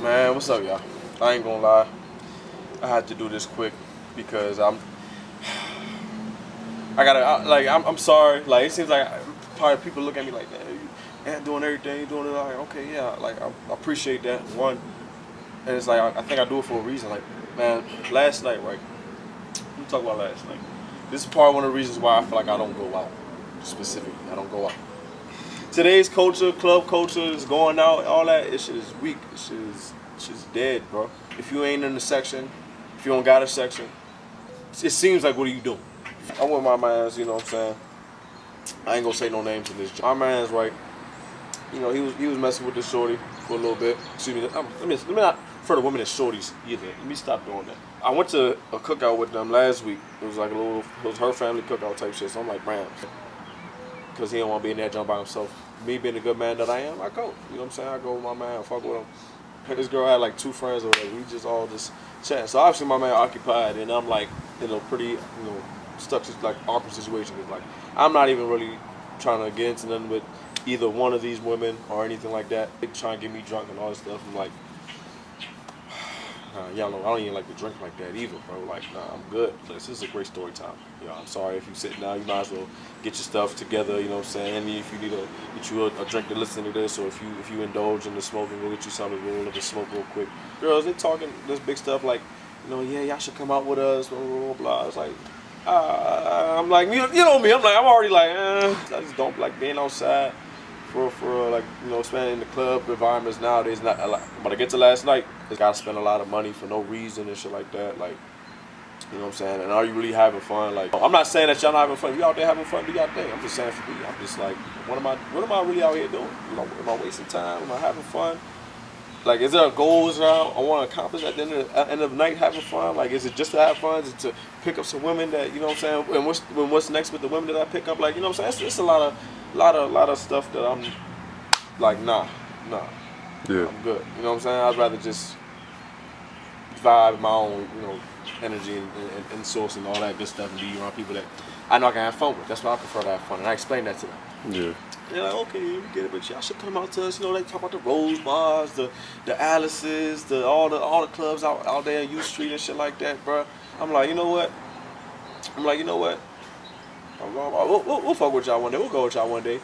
Man, what's up, y'all? I ain't gonna lie. I had to do this quick because I'm sorry. Like, it seems like probably people look at me like, man, you ain't doing everything, you doing it. Like, okay, yeah, like, I appreciate that, one. And it's like, I think I do it for a reason. Like, man, last night, right? Let me talk about last night. This is part one of the reasons why I feel like I don't go out. Specifically, I don't go out. Today's culture, club culture, is going out, all that. It shit is weak. Shit is dead, bro. If you ain't in the section, if you don't got a section, it seems like, what are you doing? I'm with my mans, you know what I'm saying? I ain't gonna say no names in this. My man's right. You know, he was messing with this shorty for a little bit. Excuse me. Let me not refer to women as shorties either. Let me stop doing that. I went to a cookout with them last week. It was like it was her family cookout type shit. So I'm like, man, because he don't want to be in that jump by himself. Me being the good man that I am, I go. You know what I'm saying? I go with my man, fuck with him. This girl had like two friends or whatever. We just all just chatting. So obviously my man occupied, and I'm like, pretty, stuck to like awkward situation. Cause like I'm not even really trying to get into nothing with either one of these women or anything like that. They trying to get me drunk and all this stuff. I'm like, y'all know I don't even like to drink like that either, bro. Like, nah, I'm good. This is a great story time. I'm sorry if you sitting down, you might as well get your stuff together. You know what I'm saying? And if you need get you a drink to listen to this, or if you indulge in the smoking, go get you something to roll up and smoke real quick. Girls, they talking this big stuff like, yeah, y'all should come out with us, blah blah blah. Blah. It's like, I'm like, you know me. I'm like, I'm already like, I just don't like being outside. For like, spending in the club environments nowadays, not a lot. But I get to last night, I gotta spend a lot of money for no reason and shit like that. Like, you know what I'm saying? And are you really having fun? Like, I'm not saying that y'all not having fun. If you out there having fun, do y'all thing. I'm just saying for me, I'm just like, what am I really out here doing? Am I wasting time? Am I having fun? Like, is there a goal that I want to accomplish at the end of the night having fun? Like, is it just to have fun? Is it to pick up some women that, you know what I'm saying? And what's next with the women that I pick up? Like, you know what I'm saying? It's a lot of stuff that I'm like, nah. Yeah. I'm good. You know what I'm saying? I'd rather just vibe my own, energy and source and all that good stuff and be around people that I know I can have fun with. That's why I prefer to have fun. And I explain that to them. Yeah. They're like, okay, we get it, but y'all should come out to us. They talk about the Rosebars, the Alice's, all the clubs out there in U Street and shit like that, bro. I'm like, you know what? We'll fuck with y'all one day. We'll go with y'all one day.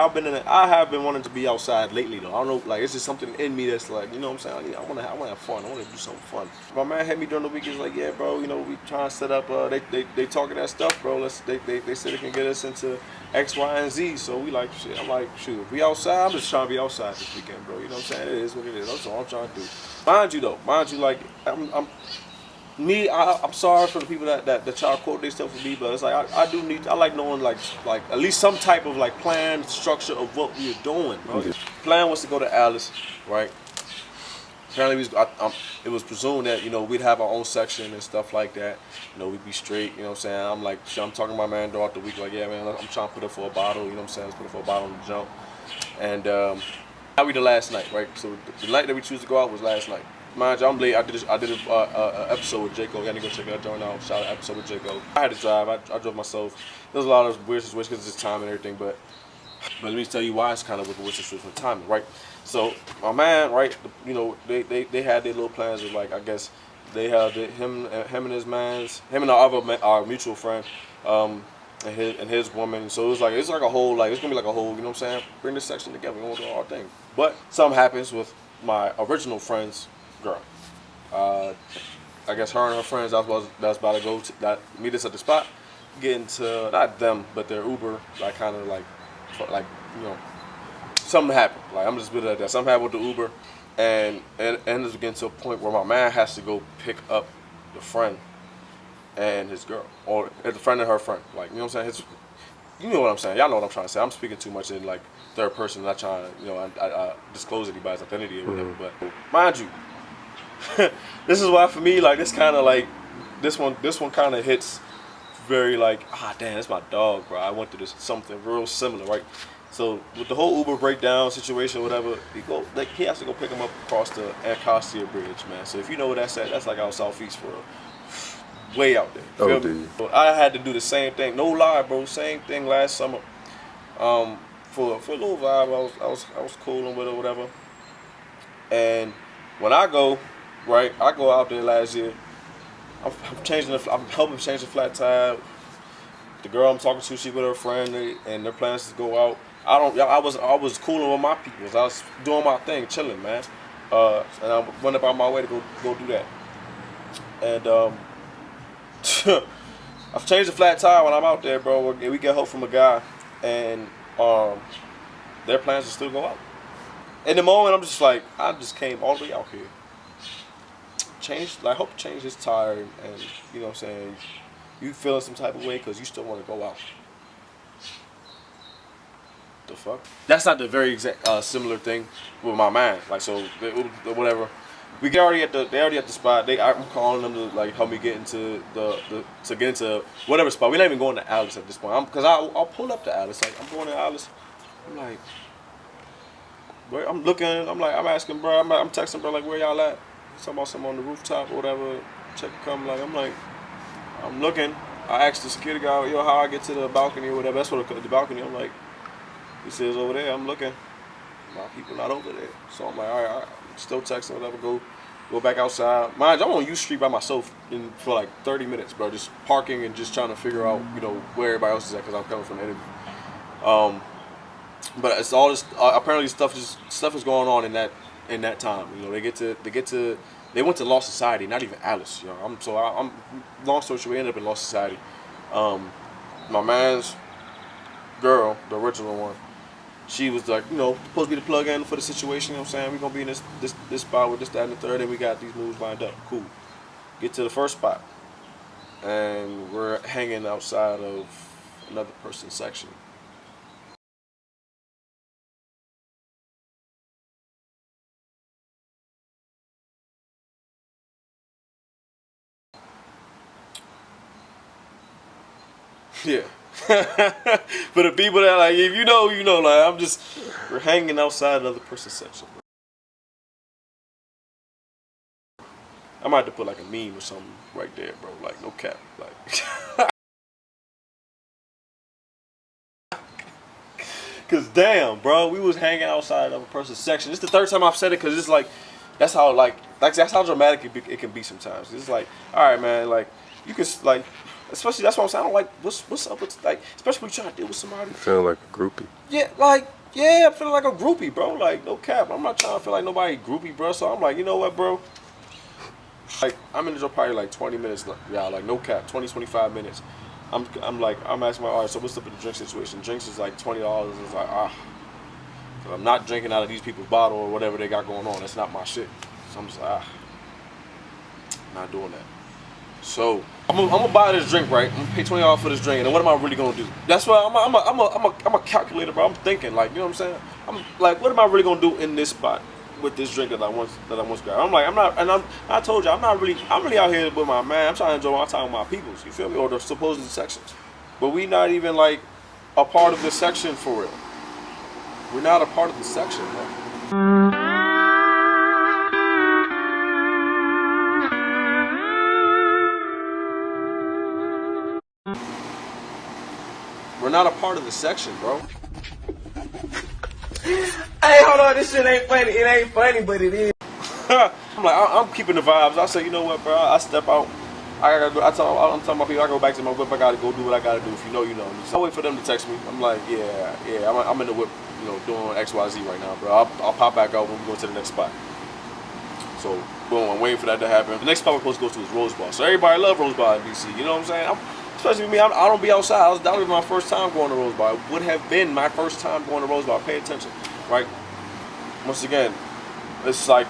I have been wanting to be outside lately though. I don't know, like it's just something in me that's like, you know what I'm saying? I wanna have fun. I wanna do something fun. My man had me during the week. He's like, yeah, bro. We trying to set up. They talking that stuff, bro. They said they can get us into X, Y, and Z. So we like shit. I'm like, shoot, if we outside, I'm just trying to be outside this weekend, bro. You know what I'm saying? It is what it is. That's all I'm trying to do. Mind you, like I'm sorry for the people that try to quote their stuff for me, but it's like I like knowing like at least some type of like plan structure of what we're doing, bro. Okay. Plan was to go to Alice, right? Apparently it was presumed that we'd have our own section and stuff like that. We'd be straight. You know what I'm saying? I'm like, I'm talking to my man throughout the week, like, yeah, man, I'm trying to put it for a bottle. You know what I'm saying? Let's put it for a bottle on the jump. And now we the last night, right? So the night that we choose to go out was last night. Mind you, I'm late. I did a episode with Jaco. Y'all need to go check that joint out. Shout out episode with Jaco. I had to drive. I drove myself. There was a lot of weird situations because it's time and everything, but let me tell you why it's kind of with the weird situation with timing, right? So my man, right? They had their little plans of like, I guess they had him and his mans, him and our mutual friend, and his woman. So it's like a whole, like it's gonna be like a whole, you know what I'm saying? Bring this section together. We're gonna do our thing. But something happens with my original friend's girl. I guess her and her friends that's about to go that meet us at the spot, getting to not them but their Uber, like kind of like something happened. Like I'm just bitter at that. Something happened with the Uber, and it's getting to a point where my man has to go pick up the friend and his girl, or the friend and her friend. Like, you know what I'm saying? You know what I'm saying? Y'all know what I'm trying to say. I'm speaking too much in like third person, not trying to I disclose anybody's identity or whatever. But mind you, this is why for me, like this kind of like this one kind of hits very like, damn, that's my dog, bro. I went through something real similar, right? So with the whole Uber breakdown situation, whatever, he has to go pick him up across the Anacostia Bridge, man. So if you know where that's at, that's like out southeast for way out there. Oh, Feel me? So I had to do the same thing. No lie, bro. Same thing last summer. For a little vibe, I was cooling with her, whatever. And When I go, right, I go out there last year. I'm helping change the flat tire. The girl I'm talking to, she with her friend, and their plans is to go out. I was cooling with my peoples. I was doing my thing, chilling, man. And I went about my way to go do that. And I've changed the flat tire when I'm out there, bro. We get help from a guy, and their plans is still go out. In the moment, I'm just like, I just came all the way out here. Hope to change this tire, and you know what I'm saying, you feeling some type of way because you still want to go out. The fuck? That's not the very exact similar thing with my man. Like, so whatever. They already at the spot. I'm calling them to like help me get into to get into whatever spot. We're not even going to Alice at this point. Because I'll pull up to Alice. Like, I'm going to Alice. I'm like, I'm looking. I'm asking, bro. I'm texting, bro. Like, where y'all at? He's talking about something on the rooftop or whatever. Check come. Like, I'm looking. I asked the security guy, yo, how I get to the balcony or whatever. That's what the balcony. I'm like, he says over there. I'm looking. My people not over there. So I'm like, all right. Still texting, whatever. Go back outside. Mind you, I'm on U Street by myself for like 30 minutes, bro. Just parking and just trying to figure out, where everybody else is at because I'm coming from the interview. But it's all this. Apparently, stuff is going on in that time. They went to Law Society, not even Alice. I'm long story short, we ended up in Law Society. My man's girl, the original one, she was like, supposed to be the plug in for the situation. You know what I'm saying? We're gonna be in this spot with this, that, and the third, and we got these moves lined up. Cool. Get to the first spot, and we're hanging outside of another person's section. Yeah. For the people that like, if you know, like we're hanging outside another person's section. I might have to put like a meme or something right there, bro. Like, no cap. Like, cause damn, bro, we was hanging outside another person's section. It's the third time I've said it, cause it's like, that's how that's how dramatic it can be sometimes. It's like, all right, man, like you can like. Especially, that's what I'm saying. I don't like what's up with, like, especially when you trying to deal with somebody. You feeling like a groupie? Yeah, I'm feeling like a groupie, bro. Like, no cap. I'm not trying to feel like nobody groupie, bro. So I'm like, you know what, bro? Like, I'm in the job probably like 20 minutes, like no cap, 20, 25 minutes. I'm asking all right, so what's up with the drink situation? Drinks is like $20. It's like, I'm not drinking out of these people's bottle or whatever they got going on. That's not my shit. So I'm just like, not doing that. So I'm gonna buy this drink, right? I'm gonna pay $20 for this drink, and then what am I really gonna do? That's why I'm a calculator, bro. I'm thinking, like, you know what I'm saying? I'm like, what am I really gonna do in this spot with this drink that I once grabbed? I'm like, I told you, I'm really out here with my man. I'm trying to enjoy my time with my peoples. You feel me? Or the supposed section, but we not even like a part of the section for real. We're not a part of the section, bro. We're not a part of the section, bro. Hey, hold on, this shit ain't funny. It ain't funny, but it is. I'm keeping the vibes. I say, you know what, bro? I step out. I gotta go. I'm telling my people, I go back to my whip. I gotta go do what I gotta do. If you know, you know. So I wait for them to text me. I'm like, yeah. I'm in the whip, doing XYZ right now, bro. I'll pop back out when we go to the next spot. So, boom, I'm waiting for that to happen. The next spot we're supposed to go to is Rosebar. So everybody love Rosebar in DC. You know what I'm saying? Especially with me, I don't be outside. That was my first time going to Rosebar. It would have been my first time going to Rosebar. Pay attention, right? Once again, it's like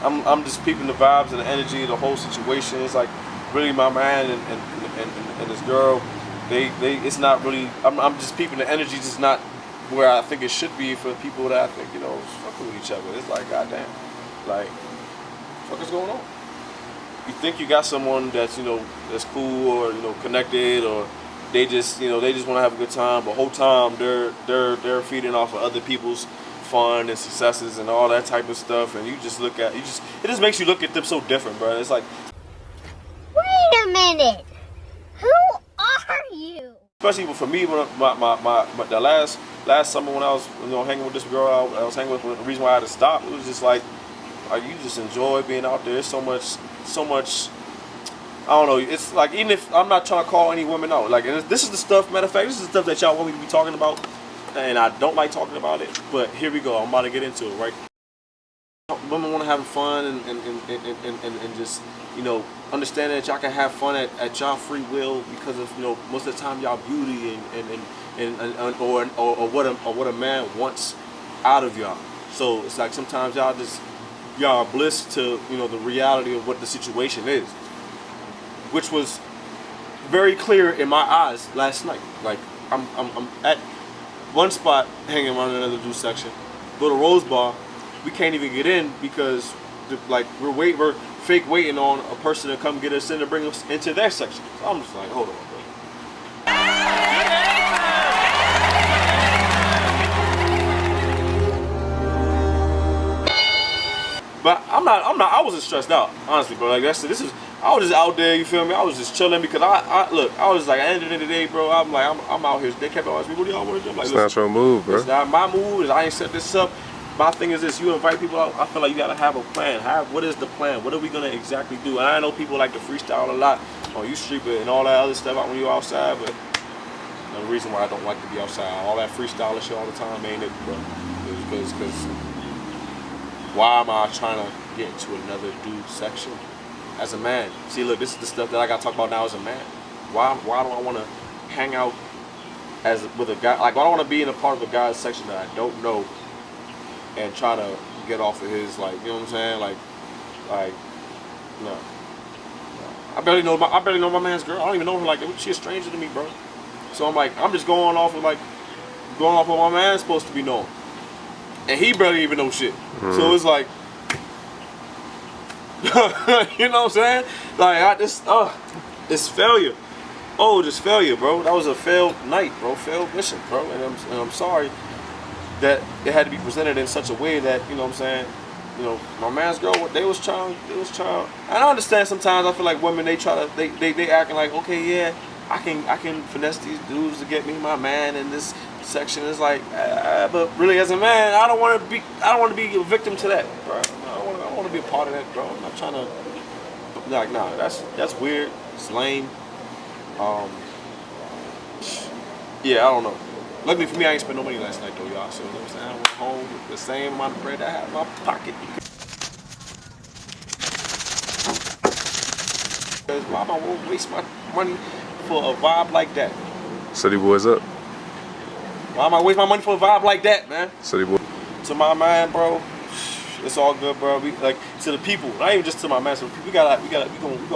I'm just peeping the vibes and the energy, the whole situation. It's like really my man and this girl. It's not really. I'm just peeping the energy. Just not where I think it should be for people that I think fucking with each other. It's like, goddamn, like, what is going on? You think you got someone that's that's cool or connected, or they just want to have a good time, but whole time they're feeding off of other people's fun and successes and all that type of stuff, and you just it just makes you look at them so different, bro. It's like, wait a minute, who are you? Especially for me, when the last summer when I was hanging with this girl I was hanging with, the reason why I had to stop, it was just like you just enjoy being out there. It's so much. I don't know. It's like, even if I'm not trying to call any women out, like, this is the stuff. Matter of fact, this is the stuff that y'all want me to be talking about, and I don't like talking about it. But here we go. I'm about to get into it, right? Women want to have fun and just, you know, understanding that y'all can have fun at y'all free will, because of, you know, most of the time y'all beauty or what a man wants out of y'all. So it's like sometimes y'all are bliss to, you know, the reality of what the situation is, which was very clear in my eyes last night. Like, I'm at one spot hanging around another dude's section. Go to Rosebar, we can't even get in because we're fake waiting on a person to come get us in to bring us into their section. So I'm just like, hold on, bro. But I wasn't stressed out, honestly, bro. Like, I was just out there, you feel me? I was just chilling because I was like, at the end of the day, bro, I'm out here. They kept asking me, what do y'all want to do? I'm like, it's not your move, bro. It's not my move. I ain't set this up. My thing is this: you invite people out. I feel like you gotta have a plan. What is the plan? What are we gonna exactly do? And I know people like to freestyle a lot on you street and all that other stuff out when you're outside, but the reason why I don't like to be outside, all that freestyling shit all the time, ain't it, bro? Because why am I trying to get into another dude's section as a man? See, look, this is the stuff that I gotta talk about now as a man. Why do I want to hang out with a guy? Like, why do I want to be in a part of a guy's section that I don't know and try to get off of his, like, you know what I'm saying? Like, no. I barely know my man's girl. I don't even know her. Like, she's a stranger to me, bro. So I'm like, I'm just going off of what my man's supposed to be knowing, and he barely even know shit. Mm-hmm. So it's like, you know what I'm saying? Like, it's failure. Oh, just failure, bro. That was a failed night, bro. Failed mission, bro. And I'm sorry that it had to be presented in such a way that, you know what I'm saying, you know, my man's girl, what they was trying. I don't understand sometimes. I feel like women, they acting like, okay, yeah, I can finesse these dudes to get me my man in this section. It's like, but really, as a man, I don't want to be a victim to that, bro. I don't want to be a part of that, bro. I'm not trying to, like, nah, that's weird. It's lame. Yeah, I don't know. Luckily for me, I ain't spent no money last night, though, y'all. So, you know what I'm saying? I went home with the same amount of bread I had in my pocket. Because why am I going to waste my money for a vibe like that? City boys up. Why am I waste my money for a vibe like that, man? City boy. To my man, bro, it's all good, bro. We, like, to the people, not even just to my man. So we gonna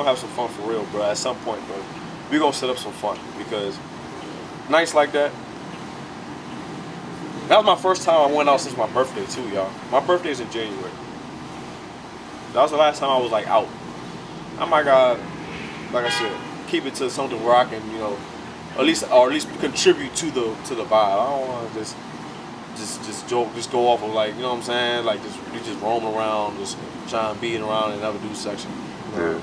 have some fun for real, bro. At some point, bro, we gonna set up some fun, because nights like that. That was my first time I went out since my birthday too, y'all. My birthday's in January. That was the last time I was, like, out. I might gotta, like I said, keep it to something where I can, you know, at least contribute to the vibe. I don't want to just go off of, like, you know what I'm saying, like, just roaming around, just trying to beat around in another dude's section. Yeah.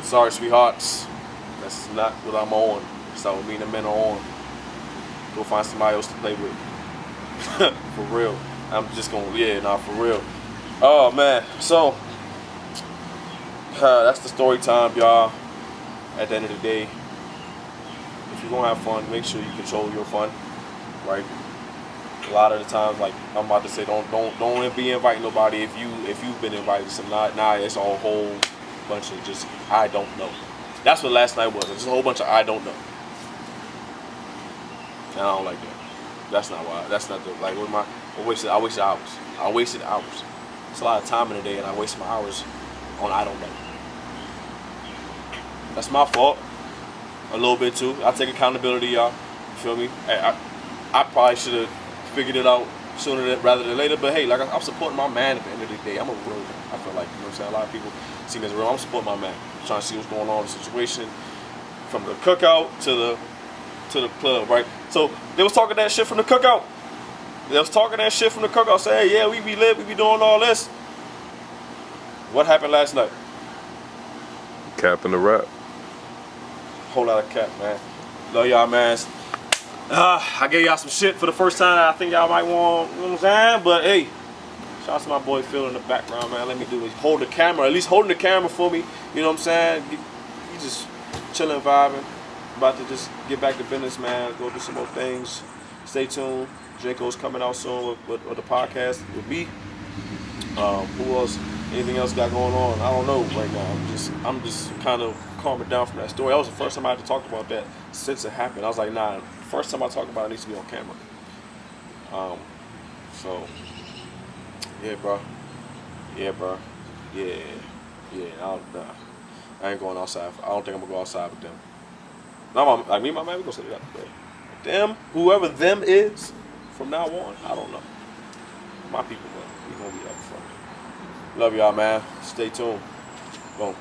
Sorry, sweethearts, that's not what I'm on. That's not what me and the men are on. Go find somebody else to play with. For real. I'm just gonna, for real. Oh man, so that's the story time, y'all. At the end of the day, if you're gonna have fun, make sure you control your fun, right? A lot of the times, like I'm about to say, don't be inviting nobody if you've been invited to some. Nah, it's a whole bunch of just I don't know. That's what last night was. It's just a whole bunch of I don't know. And I don't like that. That's not why. That's not the, like, with my, I wasted hours. It's a lot of time in the day, and I wasted my hours on I don't know. That's my fault. A little bit too. I take accountability, y'all. You feel me? I probably should have figured it out sooner rather than later. But hey, like, I'm supporting my man at the end of the day. I'm a real man. I feel like, you know what I'm saying? A lot of people see me as real. I'm supporting my man. I'm trying to see what's going on in the situation, from the cookout to the club, right? So they was talking that shit from the cookout. Saying, hey, yeah, we be lit, we be doing all this. What happened last night? Cap in the rap. Whole lot of cap, man. Love y'all, man. I gave y'all some shit for the first time. I think y'all might want, you know what I'm saying? But hey, Shout out to my boy Phil in the background, man. Let me do it. Hold the camera, at least holding the camera for me. You know what I'm saying? He just chilling, vibing. About to just get back to business, man. Go do some more things. Stay tuned. Draco's coming out soon with the podcast with me. Who else? Anything else got going on? I don't know right now. I'm just kind of calming down from that story. That was the first time I had to talk about that since it happened. I was like, nah. First time I talk about it needs to be on camera. So yeah, bro. Yeah. I ain't going outside. I don't think I'm gonna go outside with them. No, like me and my man, we gonna sit it up. Them, whoever them is, from now on, I don't know. My people, man, we gonna be up front. Love y'all, man. Stay tuned. Boom.